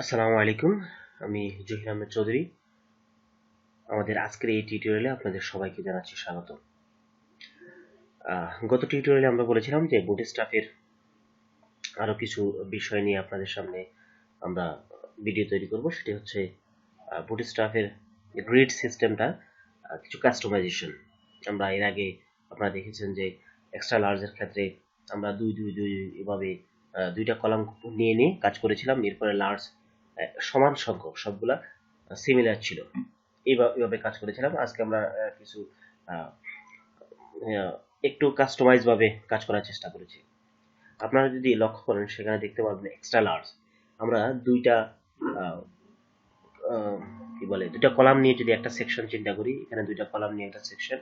আসসালামু আলাইকুম। আমি জহির আহমেদ চৌধুরী। আমাদের আজকের এই টিউটোরিয়ালে আপনাদের সবাইকে জানাচ্ছি স্বাগত। গত টিউটোরিয়ালে আমরা বলেছিলাম যে বুটস্ট্র্যাপের আরো কিছু বিষয় নিয়ে আপনাদের সামনে আমরা ভিডিও তৈরি করব। সেটি হচ্ছে বুটস্ট্র্যাপের গ্রিড সিস্টেমটা, কিছু কাস্টমাইজেশন। আমরা এর আগে আপনারা দেখেছেন যে এক্সট্রা লার্জের ক্ষেত্রে আমরা দুই দুই দুই এভাবে দুইটা কলাম নিয়ে নিয়ে কাজ করেছিলাম। এরপরে লার্জ সমান সংখ্যক সবগুলা সিমিলার ছিল, এইভাবে কাজ করেছিলাম। আজকে আমরা কিছু আহ, আহ, একটু কাস্টমাইজ ভাবে কাজ করার চেষ্টা করেছি। আপনারা যদি লক্ষ্য করেন সেখানে দেখতে পাবেন এক্সট্রা লার্জ আমরা দুইটা আহ, আহ, কি বলে দুইটা কলাম নিয়ে যদি একটা সেকশন চিন্তা করি, এখানে দুইটা কলাম নিয়ে একটা সেকশন,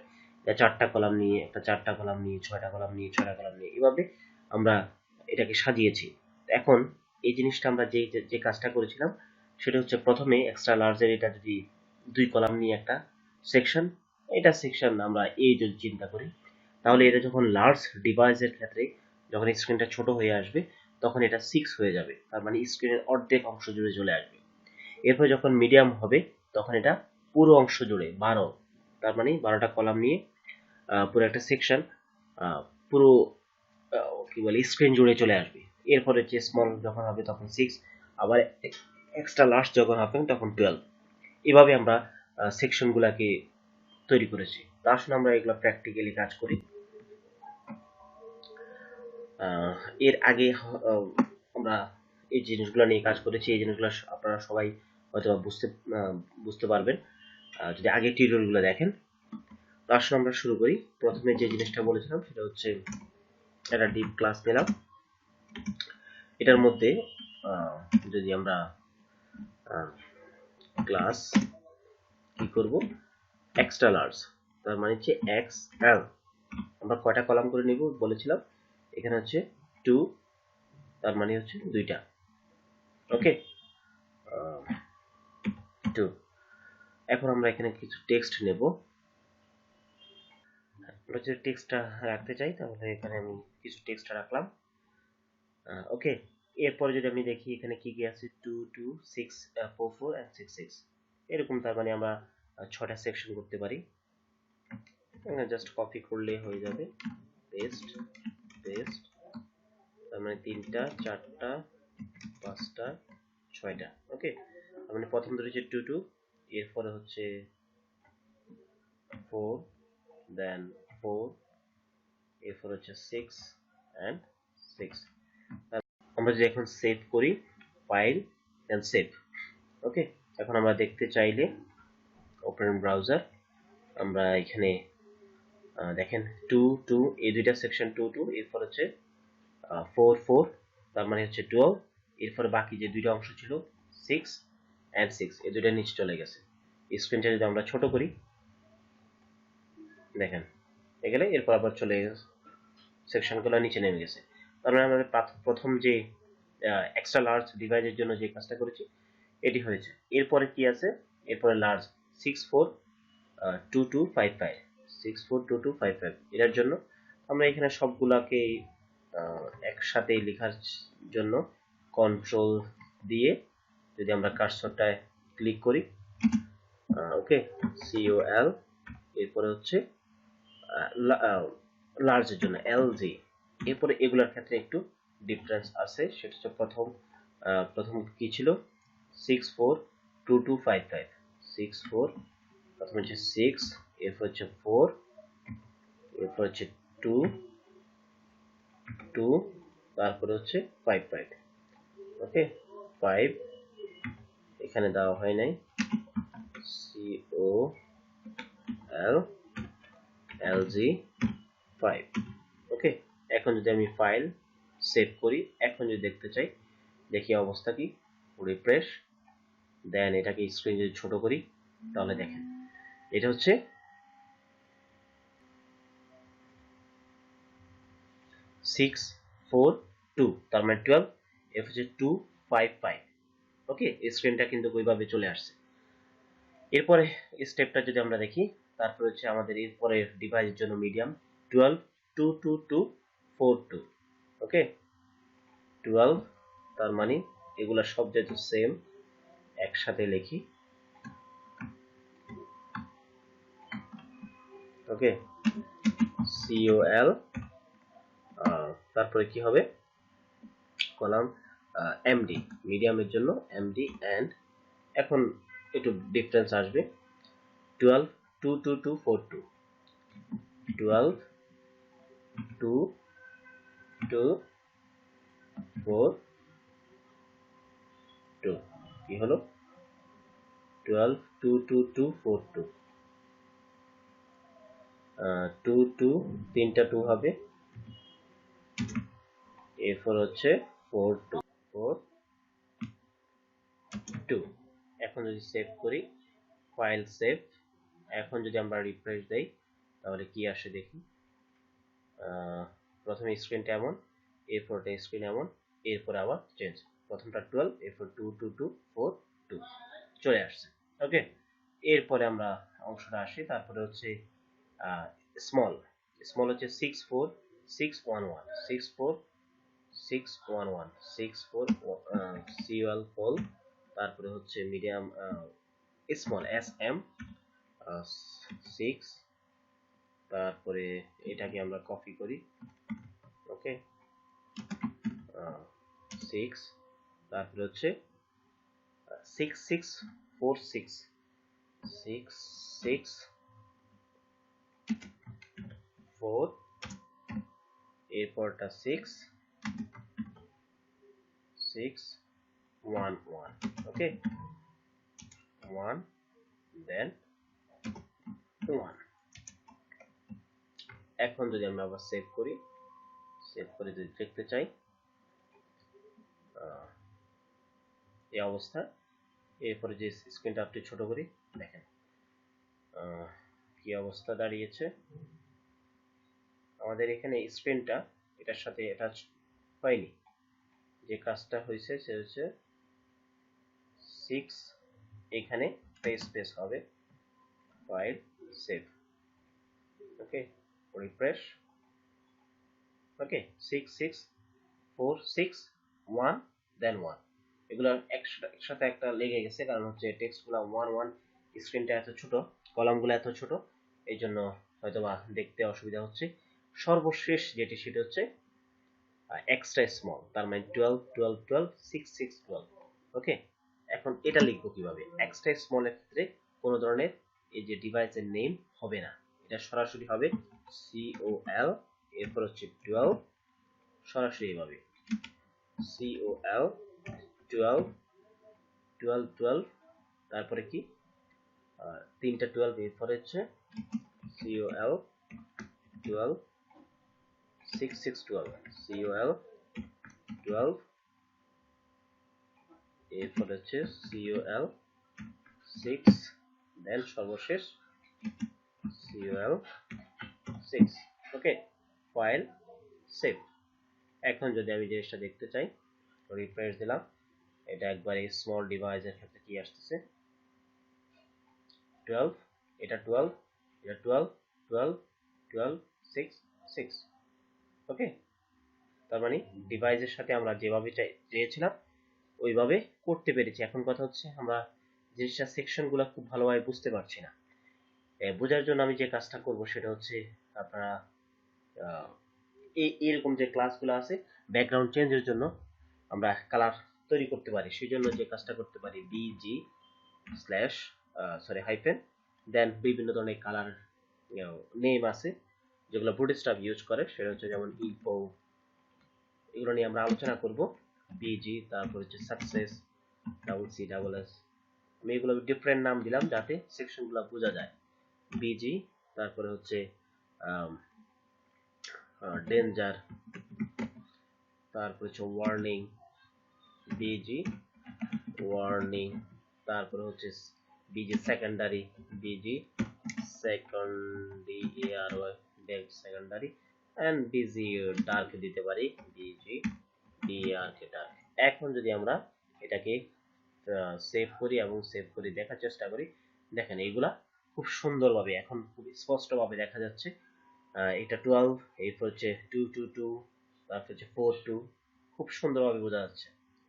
চারটা কলাম নিয়ে একটা, চারটা কলাম নিয়ে ছয়টা কলাম নিয়ে ছয়টা কলাম নিয়ে, এভাবে আমরা এটাকে সাজিয়েছি। এখন এই জিনিসটা আমরা যে যে কাজটা করেছিলাম সেটা হচ্ছে প্রথমে এক্সট্রা লার্জের এটা যদি দুই কলাম নিয়ে একটা সেকশন, এটা সেকশন আমরা এই যদি চিন্তা করি, তাহলে এটা যখন লার্জ ডিভাইসের ক্ষেত্রে যখন স্ক্রিনটা ছোট হয়ে আসবে তখন এটা 6 হয়ে যাবে, তার মানে স্ক্রিনের অর্ধেক অংশ জুড়ে চলে আসবে। এরপর যখন মিডিয়াম হবে তখন এটা পুরো অংশ জুড়ে 12, তার মানে 12টা কলাম নিয়ে পুরো একটা সেকশন পুরো কি বলে স্ক্রিন জুড়ে চলে আসবে। এরপরে যে স্মল যখন হবে তখন 6, আবার এক্সট্রা লার্জ যখন হবে তখন 12। এভাবে আমরা সেকশন গুলাকে তৈরি করেছি। তা আসলে আমরা এগুলো প্র্যাকটিক্যালি কাজ করি। এর আগে আমরা এই জিনিসগুলো নিয়ে কাজ করেছি। এই জিনিসগুলো আপনারা সবাই হয়তো বুঝতে পারবেন যদি আগের টিউটোরিয়ালগুলো দেখেন। তো আসলে আমরা শুরু করি। প্রথমে যে জিনিসটা বলেছিলাম সেটা হচ্ছে একটা ডিপ ক্লাস নিলাম। এটার মধ্যে যদি আমরা ক্লাস কি করব, এক্সট্রা লার্জ, তার মানে হচ্ছে এক্স এল। আমরা কয়টা কলাম করে নিব বলেছিলাম, এখানে হচ্ছে 2, তার মানে হচ্ছে দুইটা। ওকে, 2। এখন আমরা এখানে কিছু টেক্সট নেব। আমরা যদি টেক্সটটা রাখতে চাই তাহলে এখানে আমি কিছু টেক্সট রাখলাম। ওকে, এরপরে যদি আমি দেখি এখানে কি কি আছে, 2 2 6 4 4 and 6 6, এরকম। তার মানে আমরা 6টা সেকশন করতে পারি। জাস্ট কপি করলে হয়ে যাবে, পেস্ট পেস্ট, তার মানে 3টা 4টা 5টা 6টা। ওকে, তার মানে প্রথম দুটো হচ্ছে 2 2, এরপরে হচ্ছে 4, দেন 4, এরপর হচ্ছে 6 and 6। আমরা যদি এখন সেভ করি, ফাইল দেন সেভ। ওকে, এখন আমরা দেখতে চাইলে ওপেন ব্রাউজার, আমরা এখানে দেখেন 2 2, এই দুইটা সেকশন 2 2, এরপর হচ্ছে 4 4, তার মানে হচ্ছে 12। এরপরে বাকি যে দুইটা অংশ ছিল 6 and 6, এই দুইটা নিচে চলে গেছে। স্ক্রিনটা যদি আমরা ছোট করি, দেখেন এখানে এরপর আবার চলে গেছে, সেকশনগুলো নিচে নেমে গেছে। তার মানে আমাদের প্রথম যে এক্সট্রা লার্জ ডিভাইসের জন্য যে কাজটা করেছি এটি হয়েছে। এরপরে কি আছে, এরপরে লার্জ 6 4 2 2 5 5, 6 4 2 2 5 5, এটার জন্য আমরা এখানে সবগুলাকে একসাথে লেখার জন্য কন্ট্রোল দিয়ে যদি আমরা কার্সরটায় ক্লিক করি, ওকে, COL, এরপরে হচ্ছে লার্জের জন্য LG। এরপরে এগুলোর ক্ষেত্রে একটু ডিফারেন্স আছে, সেটা হচ্ছে প্রথম কি ছিল, 6 4 2 2 5 5, 6 4, প্রথম হচ্ছে 6, এরপর হচ্ছে 4, এরপর হচ্ছে 2 2, তারপরে হচ্ছে 5 5। ওকে, 5 এখানে দেওয়া হয় নাই, COL LG 5। ওকে, এখন যদি আমি ফাইল সেভ করি, এখন যদি দেখতে চাই দেখি অবস্থা কি, রিফ্রেশ দেন এটাকে স্ক্রিন যদি ছোট করি তাহলে দেখেন এটা হচ্ছে 6 4 2, তার মানে 12, এর হচ্ছে 2 5 5। ওকে, স্ক্রিনটা কিন্তু ওইভাবে চলে আসছে। এরপরে স্টেপটা যদি আমরা দেখি, তারপর হচ্ছে আমাদের এরপরে ডিভাইসের জন্য মিডিয়াম 12 2 2 2 4 2। ওকে, 12, তার মানে এগুলা সব যেহেতু সেম, একসাথে লিখি। ওকে, COL, তারপরে কি হবে, কলাম MD, মিডিয়ামের জন্য MD, এন্ড এখন একটু ডিফারেন্স আসবে, 12 2 2 2 4 2, 12 2 2 4 2, কি হলো, 12 2 2 2 4 2, 2 2, তিনটা 2 হবে, এরপর হচ্ছে 4 2 4 2। এখন যদি সেভ করি, ফাইল সেভ, এখন যদি আমরা রিফ্রেশ দেই তাহলে কি আসে দেখি। প্রথমে স্ক্রিনটা এমন, এরপরটা স্ক্রিন এমন, এরপর আবার চেঞ্জ, প্রথমটা 12, এরপর 2 2 2 4 2 চলে আসছে। ওকে, এরপরে আমরা অংশটা আসি, তারপরে হচ্ছে স্মল, স্মল হচ্ছে 6 4 6 1 1 6 4 6 1 1 6 4 COL ফল, তারপরে হচ্ছে মিডিয়াম স্মল SM 6, তারপরে এটাকে আমরা কপি করি। ওকে, 6, তারপরে হচ্ছে 6 6 4 6 6 6 4, এরপরটা 6 6 1 1। ওকে, 1 দেন 1। এখন যদি আমরা আবার সেভ করি, সেভ করে যদি দেখতে চাই এই অবস্থা, এরপরে যে স্ক্রিনটা আপনি ছোট করি, দেখেন কি অবস্থা দাঁড়িয়েছে। আমাদের এখানে স্ক্রিনটা এটার সাথে অ্যাটাচ হয়নি, যে কাজটা হয়েছে সে হচ্ছে 6, এখানে স্পেস হবে, ফাইল সেভ। ওকে, রিফ্রেশ। ওকে, 6 6 4 6 1 দেন 1, এগুলো একসাথে একটা লেগে গেছে, কারণ হচ্ছে টেক্সটগুলো 1 1, স্ক্রিনটা এত ছোট, কলামগুলো এত ছোট, এই জন্য হয়তোবা দেখতে অসুবিধা হচ্ছে। সর্বশেষ যেটি সেটা হচ্ছে এক্সট্রা স্মল, তার মানে 12 12 12 6 6 12। ওকে, এখন এটা লিখবো কিভাবে, এক্সট্রা স্মলের ক্ষেত্রে কোনো ধরনের এই যে ডিভাইসের নেম হবে না, এটা সরাসরি হবে COL, এরপর হচ্ছে 12, সরাসরি এভাবে COL 12 12 12, তারপরে কি তিনটা 12, এরপরে হচ্ছে COL 12 6 6 12, COL 12, এরপরে হচ্ছে COL 6, দেন সর্বশেষ COL 6। ওকে, ফাইল সেভ। এখন যদি আমি জিনিসটা দেখতে চাই, রিফ্রেশ দিলাম, এটা একবারে স্মল ডিভাইসের ক্ষেত্রে কি আসতেছে, 12, এটা 12, এটা 12 12 12 6 6। ওকে, তার মানে ডিভাইসের সাথে আমরা যেভাবে চেয়েছিলাম ওইভাবে করতে পেরেছি। এখন কথা হচ্ছে আমরা জিনিসটা সেকশনগুলো খুব ভালোভাবে বুঝতে পারছি না, বোঝার জন্য আমি যে কাজটা করব সেটা হচ্ছে, আপনারা এরকম যে ক্লাসগুলো আছে ব্যাকগ্রাউন্ড চেঞ্জের জন্য আমরা কালার তৈরি করতে পারি, সেই জন্য যে কাজটা করতে পারি, BG স্ল্যাশ হাইফেন, দেন বিভিন্ন ধরনের কালার নেম আছে যেগুলো বুটস্ট্র্যাপ ইউজ করে, সেটা হচ্ছে যেমন ইনফো, এগুলো নিয়ে আমরা আলোচনা করব। BG, তারপর হচ্ছে সাকসেস, CCS, আমি এগুলো ডিফারেন্ট নাম দিলাম যাতে সেকশনগুলো বোঝা যায়। BG, তারপরে হচ্ছে ডেঞ্জার, তারপর হচ্ছে ওয়ার্নিং, BG ওয়ার্নিং, তারপরে হচ্ছে BG secondary, BG secondary, and BG dark দিতে পারি, BG DRK ডার্ক। এখন যদি আমরা এটাকে সেভ করি এবং সেভ করে দেখার চেষ্টা করি, দেখেন এইগুলা খুব সুন্দরভাবে এখন খুব স্পষ্টভাবে দেখা যাচ্ছে। এটা 12, এরপর হচ্ছে 2 2 2, তারপর হচ্ছে 4 2, খুব সুন্দরভাবে বোঝা যাচ্ছে।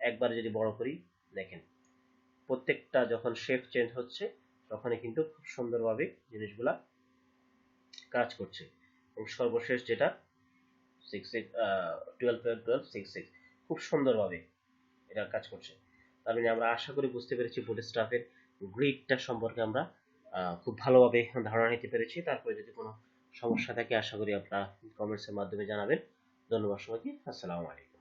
একবার যদি বড় করি, দেখেন প্রত্যেকটা যখন শেপ চেঞ্জ হচ্ছে তখনই কিন্তু খুব সুন্দরভাবে জিনিসগুলা কাজ করছে। এবং সর্বশেষ যেটা 12 খুব সুন্দরভাবে এটা কাজ করছে। তার মানে আমরা আশা করি বুঝতে পেরেছি বুটস্ট্র্যাপের গ্রিডটা সম্পর্কে আমরা খুব ভালোভাবে ধারণা নিতে পেরেছি। তারপরে যদি কোনো সমস্যা থাকে আশা করি আপনারা কমেন্টসের মাধ্যমে জানাবেন। ধন্যবাদ সবাইকে। আসসালামু আলাইকুম।